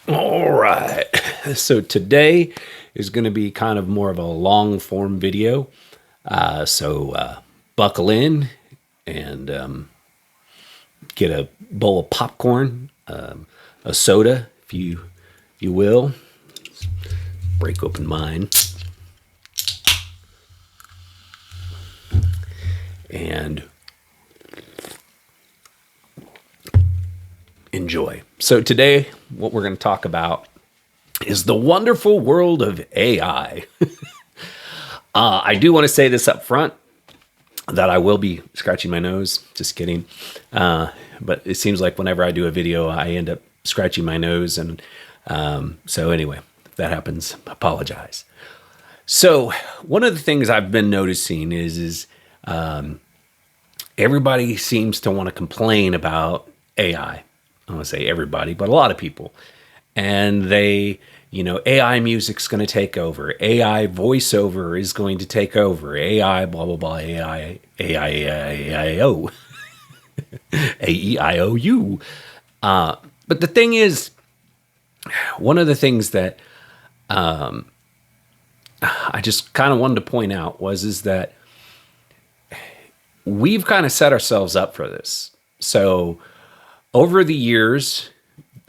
All right. So today is going to be kind of more of a long form video. So buckle in and get a bowl of popcorn, a soda, if you will. Break open mine and enjoy. So today, what we're going to talk about is the wonderful world of AI. I do want to say this up front that I will be scratching my nose. Just kidding. But it seems like whenever I do a video, I end up scratching my nose. And so anyway, if that happens, apologize. So one of the things I've been noticing is everybody seems to want to complain about AI. I don't want to say everybody, but a lot of people. And AI music's going to take over. AI voiceover is going to take over. AI, blah, blah, blah, AI, A-E-I-O-U. But the thing is, one of the things that I just kind of wanted to point out is that we've kind of set ourselves up for this. So over the years,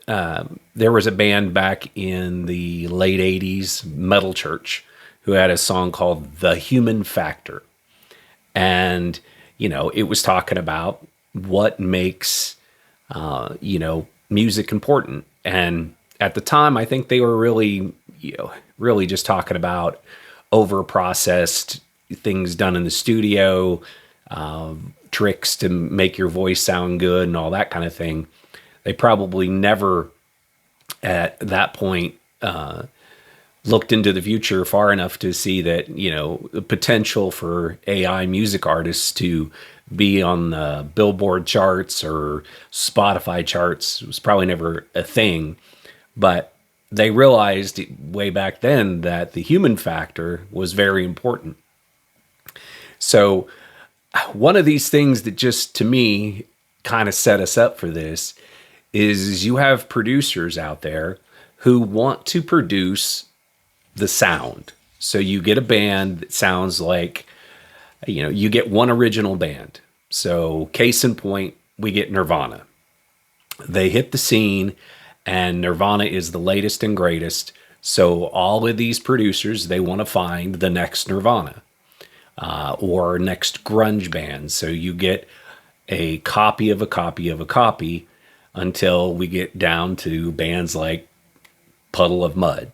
there was a band back in the late 80s, Metal Church, who had a song called The Human Factor. And, it was talking about what makes, music important. And at the time, I think they were really just talking about over processed things done in the studio, tricks to make your voice sound good and all that kind of thing. They probably never at that point looked into the future far enough to see that, the potential for AI music artists to be on the Billboard charts or Spotify charts was probably never a thing. But they realized way back then that the human factor was very important. So one of these things that just to me kind of set us up for this is you have producers out there who want to produce the sound. So you get a band that sounds like, you get one original band. So case in point, we get Nirvana. They hit the scene and Nirvana is the latest and greatest. So all of these producers, they want to find the next Nirvana or next grunge band. So you get a copy of a copy of a copy until we get down to bands like Puddle of Mud.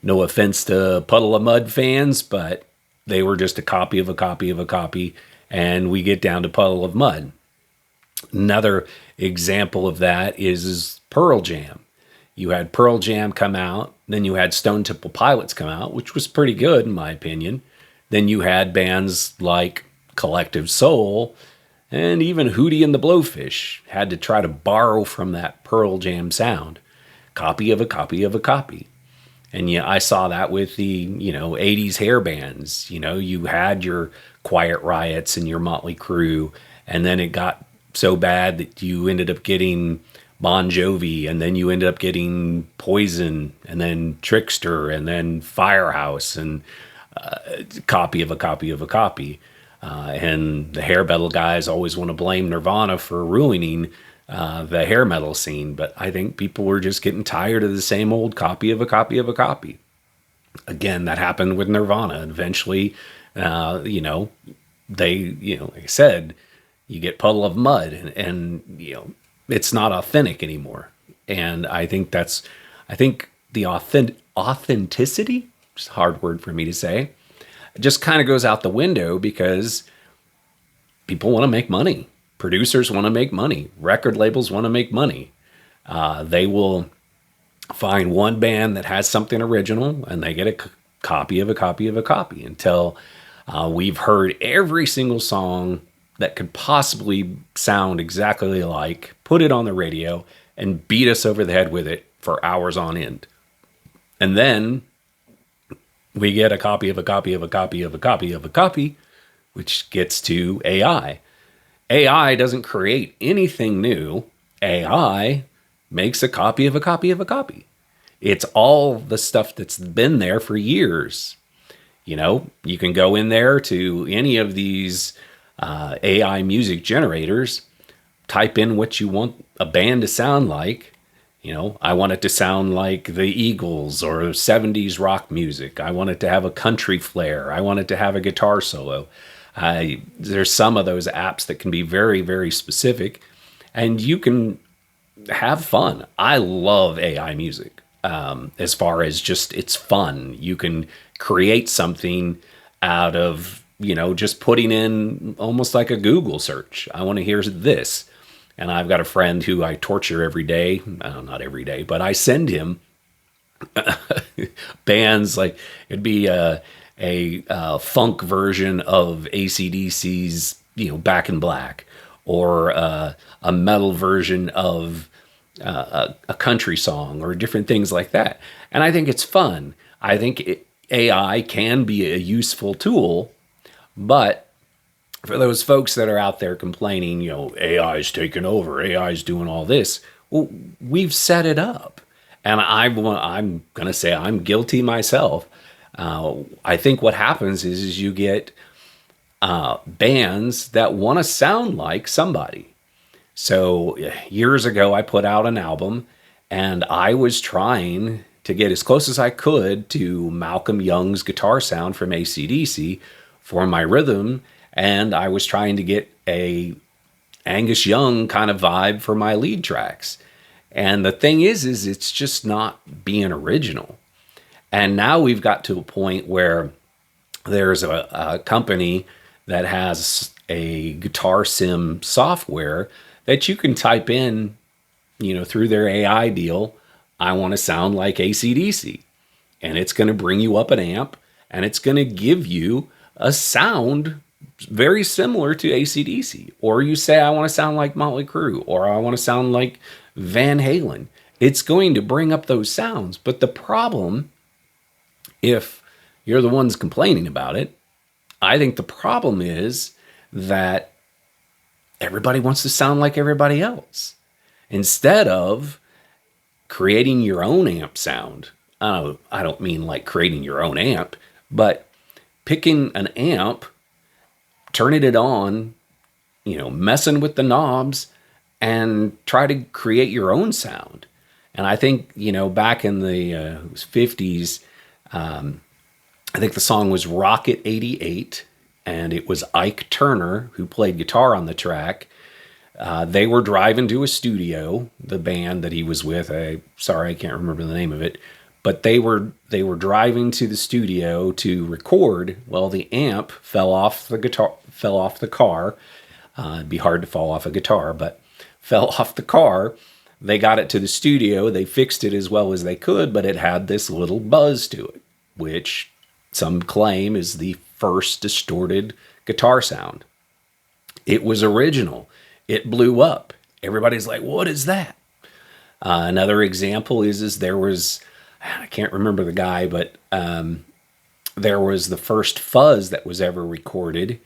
No offense to Puddle of Mud fans, but they were just a copy of a copy of a copy, and we get down to Puddle of Mud. Another example of that is Pearl Jam. You had Pearl Jam come out, then you had Stone Temple Pilots come out, which was pretty good in my opinion. Then you had bands like Collective Soul, and even Hootie and the Blowfish had to try to borrow from that Pearl Jam sound. Copy of a copy of a copy. And yeah, I saw that with the, 80s hair bands. You had your Quiet Riots and your Motley Crue, and then it got so bad that you ended up getting Bon Jovi, and then you ended up getting Poison, and then Trickster, and then Firehouse, and copy of a copy of a copy. And the hair metal guys always want to blame Nirvana for ruining the hair metal scene, but I think people were just getting tired of the same old copy of a copy of a copy. Again, that happened with Nirvana. And eventually, like I said, you get Puddle of Mud, and it's not authentic anymore. And I think the authenticity, it's a hard word for me to say, just kind of goes out the window because people want to make money. Producers want to make money. Record labels want to make money. They will find one band that has something original and they get a copy of a copy of a copy until we've heard every single song that could possibly sound exactly alike, put it on the radio, and beat us over the head with it for hours on end. And then we get a copy of a copy of a copy of a copy of a copy, which gets to AI. AI doesn't create anything new. AI makes a copy of a copy of a copy. It's all the stuff that's been there for years. You know, you can go in there to any of these AI music generators, type in what you want a band to sound like. You know, I want it to sound like the Eagles or 70s rock music. I want it to have a country flair. I want it to have a guitar solo. There's some of those apps that can be very, very specific, and you can have fun. I love AI music. As far as just it's fun, you can create something out of, you know, just putting in almost like a Google search. I want to hear this. And I've got a friend who I torture every day. Not every day, but I send him bands like it'd be a funk version of AC/DC's, you know, Back in Black, or a metal version of a country song, or different things like that. And I think it's fun. I think AI can be a useful tool, but for those folks that are out there complaining, you know, AI is taking over, AI is doing all this, well, we've set it up. And I'm going to say I'm guilty myself. I think what happens is you get bands that want to sound like somebody. So years ago, I put out an album, and I was trying to get as close as I could to Malcolm Young's guitar sound from AC/DC for my rhythm, and I was trying to get a Angus Young kind of vibe for my lead tracks. And the thing is it's just not being original. And now we've got to a point where there's a company that has a guitar sim software that you can type in, you know, through their AI deal, I want to sound like AC/DC. And it's going to bring you up an amp, and it's going to give you a sound very similar to AC/DC. Or you say, I want to sound like Motley Crue, or I want to sound like Van Halen. It's going to bring up those sounds. But the problem, if you're the ones complaining about it, I think the problem is that everybody wants to sound like everybody else. Instead of creating your own amp sound, I don't mean like creating your own amp, but picking an amp, turning it on, you know, messing with the knobs, and try to create your own sound. And I think, you know, back in the 50s, I think the song was Rocket 88, and it was Ike Turner who played guitar on the track. They were driving to a studio, the band that he was with. Sorry, I can't remember the name of it. But they were driving to the studio to record. Well, the amp fell off the car. It'd be hard to fall off a guitar, but fell off the car. They got it to the studio. They fixed it as well as they could, but it had this little buzz to it, which some claim is the first distorted guitar sound. It was original. It blew up. Everybody's like, what is that? Another example is there was, I can't remember the guy, but there was the first fuzz that was ever recorded.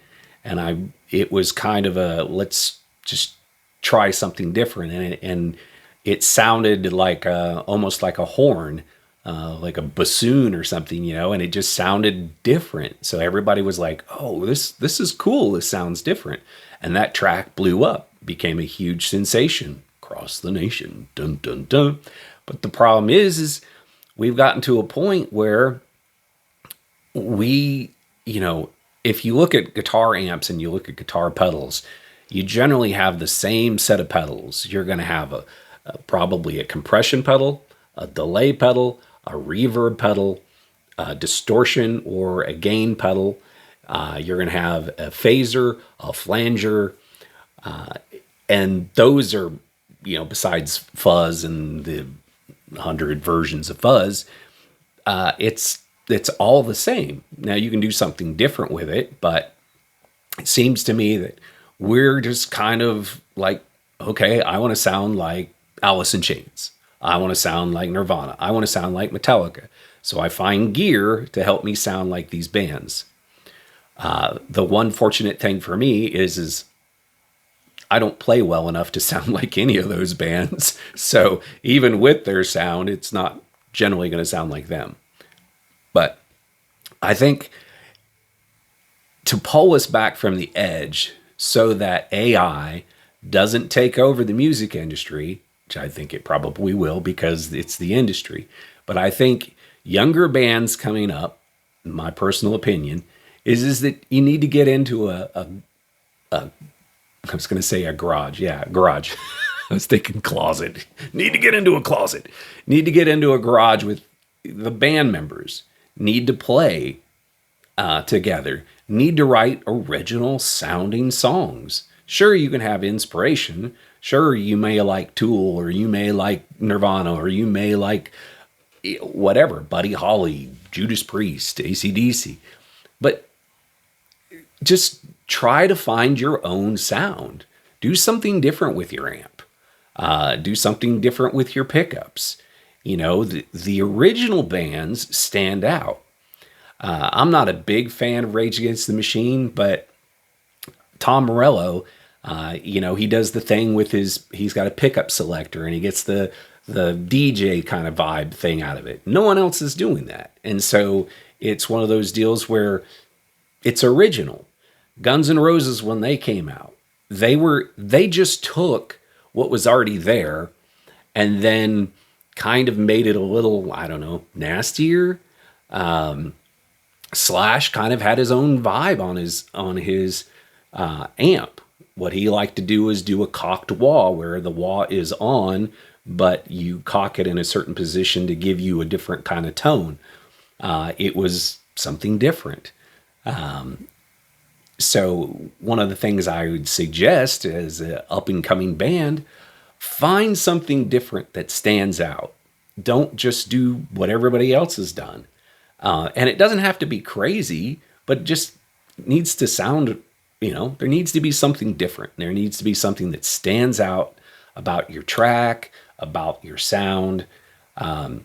And it was kind of a, let's just try something different. And it sounded like almost like a horn, like a bassoon or something, you know, and it just sounded different. So everybody was like, oh, this is cool. This sounds different. And that track blew up, became a huge sensation across the nation. Dun, dun, dun. But the problem is we've gotten to a point where we, you know, if you look at guitar amps and you look at guitar pedals, you generally have the same set of pedals. You're going to have probably a compression pedal, a delay pedal, a reverb pedal, a distortion or a gain pedal. You're going to have a phaser, a flanger, and those are, you know, besides fuzz and the 100 versions of fuzz, it's all the same. Now you can do something different with it, but it seems to me that we're just kind of like, okay, I want to sound like Alice in Chains. I want to sound like Nirvana. I want to sound like Metallica. So I find gear to help me sound like these bands. The one fortunate thing for me is I don't play well enough to sound like any of those bands. So even with their sound, it's not generally going to sound like them. But I think to pull us back from the edge so that AI doesn't take over the music industry, which I think it probably will because it's the industry. But I think younger bands coming up, in my personal opinion, is that you need to get into a I was going to say a garage. Yeah, garage. I was thinking closet. Need to get into a closet. Need to get into a garage with the band members. Need to play together. Need to write original sounding songs. Sure, you can have inspiration. Sure, you may like Tool, or you may like Nirvana, or you may like whatever, Buddy Holly, Judas Priest, AC/DC. But just try to find your own sound. Do something different with your amp. Do something different with your pickups. You know, the original bands stand out. I'm not a big fan of Rage Against the Machine, but Tom Morello, he does the thing with he's got a pickup selector and he gets the DJ kind of vibe thing out of it. No one else is doing that. And so it's one of those deals where it's original. Guns N' Roses, when they came out, they just took what was already there and then kind of made it a little, I don't know, nastier. Slash kind of had his own vibe on his amp. What he liked to do is do a cocked wah, where the wah is on, but you cock it in a certain position to give you a different kind of tone. It was something different. So one of the things I would suggest as an up-and-coming band, find something different that stands out. Don't just do what everybody else has done. And it doesn't have to be crazy, but just needs to sound, there needs to be something different. There needs to be something that stands out about your track, about your sound. One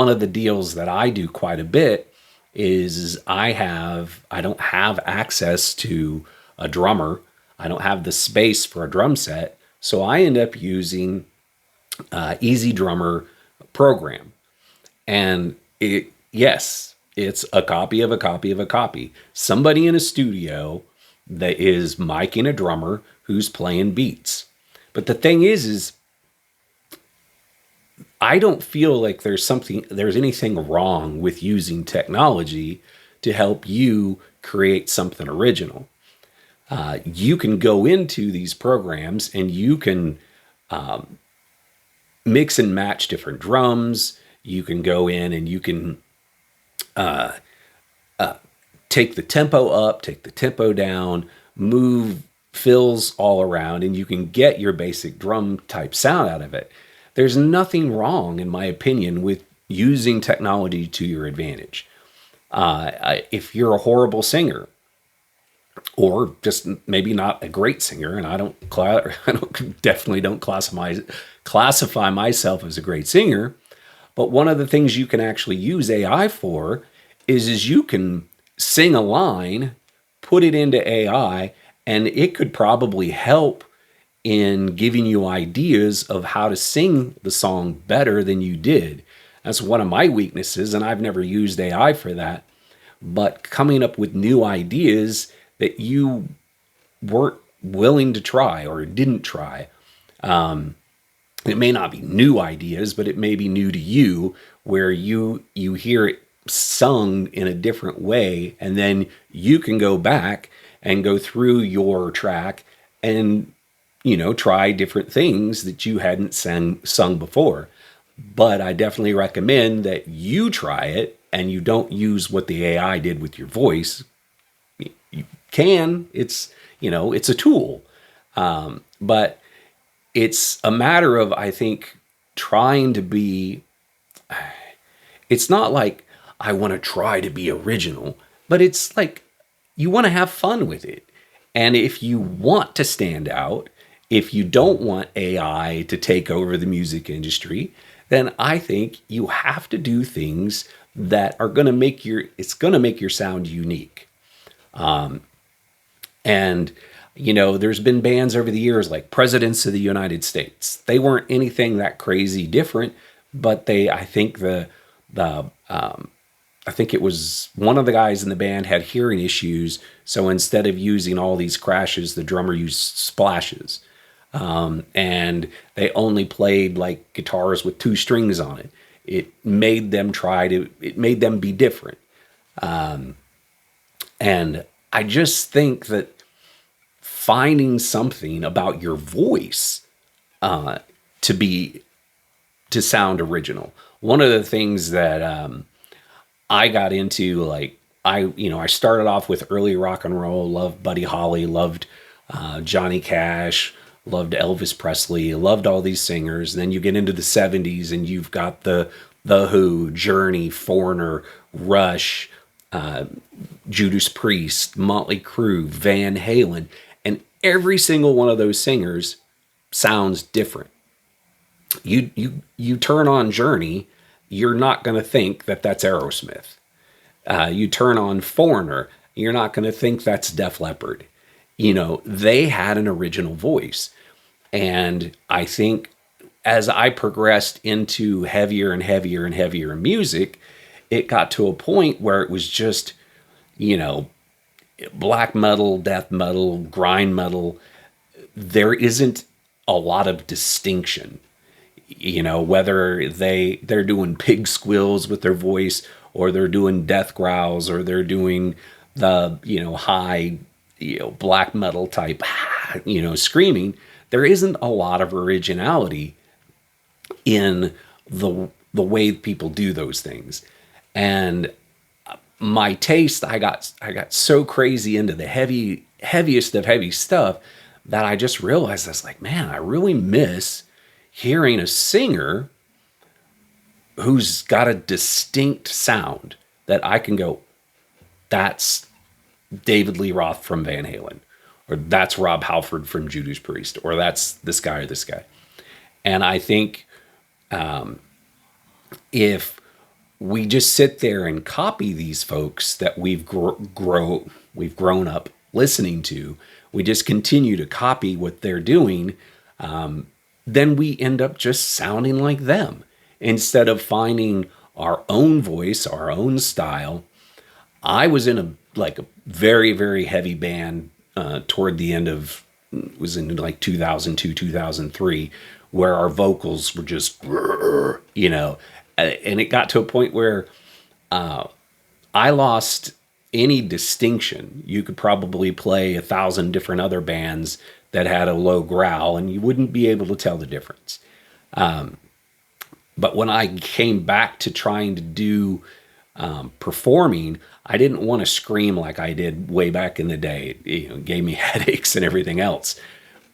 of the deals that I do quite a bit is I don't have access to a drummer. I don't have the space for a drum set. So I end up using Easy Drummer program. And it's a copy of a copy of a copy. Somebody in a studio that is miking a drummer who's playing beats. But the thing is I don't feel like there's anything wrong with using technology to help you create something original. You can go into these programs and you can mix and match different drums. You can go in and you can take the tempo up, take the tempo down, move fills all around, and you can get your basic drum type sound out of it. There's nothing wrong, in my opinion, with using technology to your advantage. If you're a horrible singer, or just maybe not a great singer, and I definitely don't classify myself as a great singer, but one of the things you can actually use AI for is you can sing a line, put it into AI, and it could probably help in giving you ideas of how to sing the song better than you did. That's one of my weaknesses, and I've never used AI for that. But coming up with new ideas that you weren't willing to try or didn't try. It may not be new ideas, but it may be new to you, where you hear it sung in a different way, and then you can go back and go through your track and try different things that you hadn't sung before. But I definitely recommend that you try it and you don't use what the AI did with your voice. You can, it's a tool. But it's a matter of, I think, trying to be, it's not like I want to try to be original, but it's like you want to have fun with it. And if you want to stand out, if you don't want AI to take over the music industry, then I think you have to do things that are going to make your sound unique. And There's been bands over the years like Presidents of the United States. They weren't anything that crazy different, but I think the I think it was one of the guys in the band had hearing issues, so instead of using all these crashes, the drummer used splashes, and they only played like guitars with two strings on it. It made them be different, and I just think that finding something about your voice to be to sound original. One of the things that I got into, like I started off with early rock and roll, loved Buddy Holly, loved Johnny Cash, loved Elvis Presley, loved all these singers. And then you get into the '70s and you've got the Who, Journey, Foreigner, Rush, Judas Priest, Motley Crue, Van Halen, and every single one of those singers sounds different. You turn on Journey, you're not going to think that that's Aerosmith. You turn on Foreigner, you're not going to think that's Def Leppard. They had an original voice. And I think as I progressed into heavier and heavier and heavier music, it got to a point where it was just, black metal, death metal, grind metal. There isn't a lot of distinction. Whether they're doing pig squeals with their voice, or they're doing death growls, or they're doing the, high, black metal type, screaming. There isn't a lot of originality in the way people do those things. And my taste, I got so crazy into the heaviest of heavy stuff that I just realized, I was like, man, I really miss hearing a singer who's got a distinct sound that I can go, that's David Lee Roth from Van Halen, or that's Rob Halford from Judas Priest, or that's this guy or this guy. And I think if we just sit there and copy these folks that we've grown up listening to, we just continue to copy what they're doing, then we end up just sounding like them instead of finding our own voice, our own style. I was in a very, very heavy band toward the end of, it was in like 2002, 2003, where our vocals were just, and it got to a point where I lost any distinction. You could probably play 1,000 different other bands that had a low growl, and you wouldn't be able to tell the difference. But when I came back to trying to do performing, I didn't want to scream like I did way back in the day. It gave me headaches and everything else.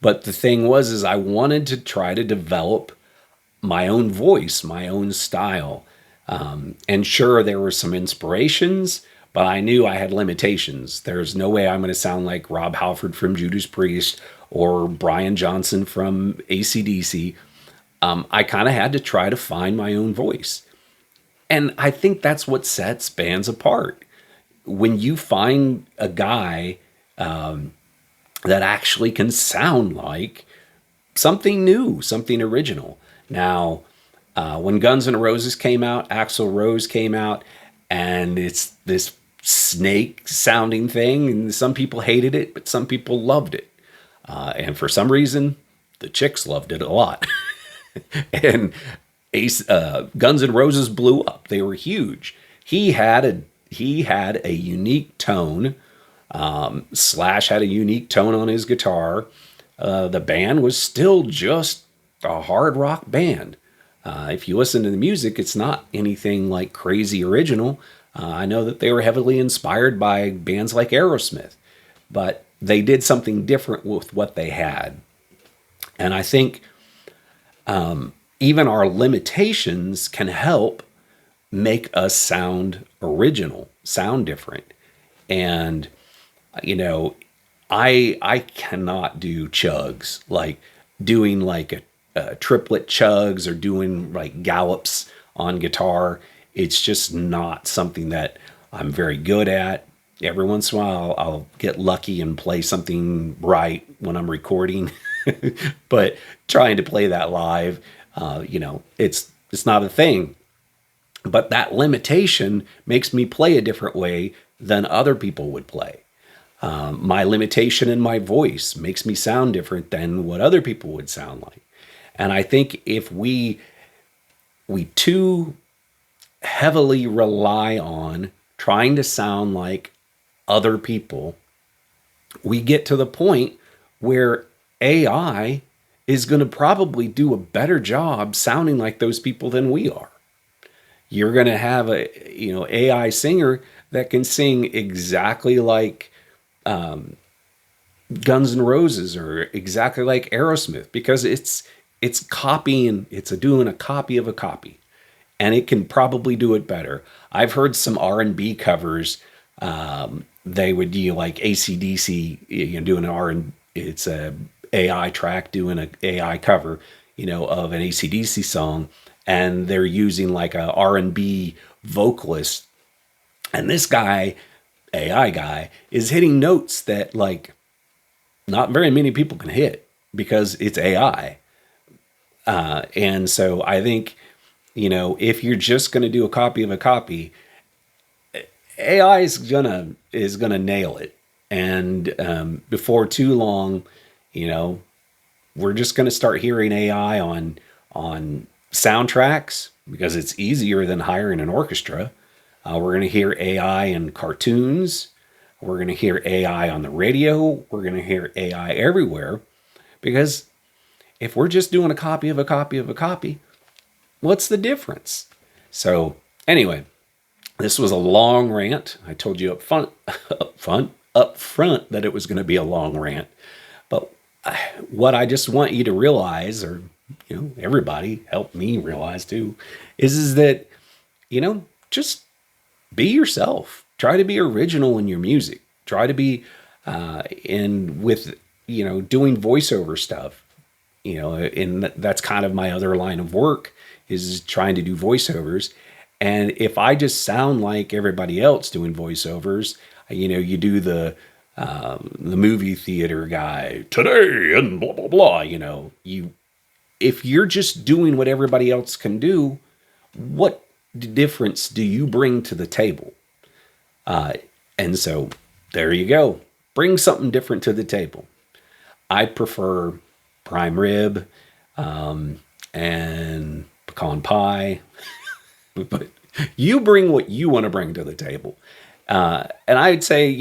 But the thing was I wanted to try to develop my own voice, my own style. And sure, there were some inspirations, but I knew I had limitations. There's no way I'm going to sound like Rob Halford from Judas Priest or Brian Johnson from AC/DC. I kind of had to try to find my own voice. And I think that's what sets bands apart. When you find a guy that actually can sound like something new, something original. Now, when Guns N' Roses came out, Axl Rose came out, and it's this snake sounding thing, and some people hated it, but some people loved it. And for some reason, the chicks loved it a lot. And Guns N' Roses blew up. They were huge. He had a unique tone. Slash had a unique tone on his guitar. The band was still just a hard rock band. If you listen to the music, it's not anything like crazy original. I know that they were heavily inspired by bands like Aerosmith, but they did something different with what they had. And I think even our limitations can help make us sound original, sound different. And I cannot do chugs, like doing like a triplet chugs or doing like gallops on guitar. It's just not something that I'm very good at. Every once in a while, I'll get lucky and play something right when I'm recording. But trying to play that live, it's not a thing. But that limitation makes me play a different way than other people would play. My limitation in my voice makes me sound different than what other people would sound like. And I think if we too heavily rely on trying to sound like other people, we get to the point where AI is going to probably do a better job sounding like those people than we are. You're going to have a AI singer that can sing exactly like Guns N' Roses or exactly like Aerosmith because it's copying, it's doing a copy of a copy, and it can probably do it better. I've heard some R&B covers. They would do like AC/DC, doing an R, and it's a AI track doing an AI cover, of an AC/DC song, and they're using like a R&B vocalist, and this guy, AI guy, is hitting notes that like not very many people can hit because it's AI. And so I think, if you're just going to do a copy of a copy, AI is gonna nail it, and before too long, you know, we're just gonna start hearing AI on soundtracks because it's easier than hiring an orchestra. We're gonna hear AI in cartoons. We're gonna hear AI on the radio. We're gonna hear AI everywhere because if we're just doing a copy of a copy of a copy, what's the difference? So anyway, this was a long rant. I told you up front that it was going to be a long rant. But what I just want you to realize, or everybody help me realize too, is that just be yourself. Try to be original in your music. Try to be in with doing voiceover stuff. And that's kind of my other line of work is trying to do voiceovers. And if I just sound like everybody else doing voiceovers, you do the movie theater guy today and blah blah blah. If you're just doing what everybody else can do, what difference do you bring to the table? And so there you go. Bring something different to the table. I prefer prime rib and pecan pie. But you bring what you want to bring to the table. And I'd say,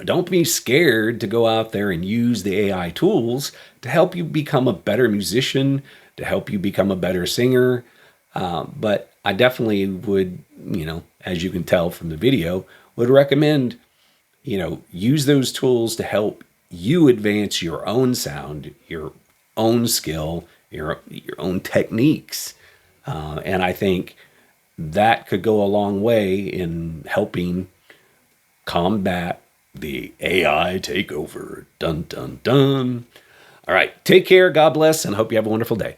don't be scared to go out there and use the AI tools to help you become a better musician, to help you become a better singer. But I definitely would, as you can tell from the video, would recommend, use those tools to help you advance your own sound, your own skill, your own techniques. And I think that could go a long way in helping combat the AI takeover. Dun, dun, dun. All right. Take care. God bless, and hope you have a wonderful day.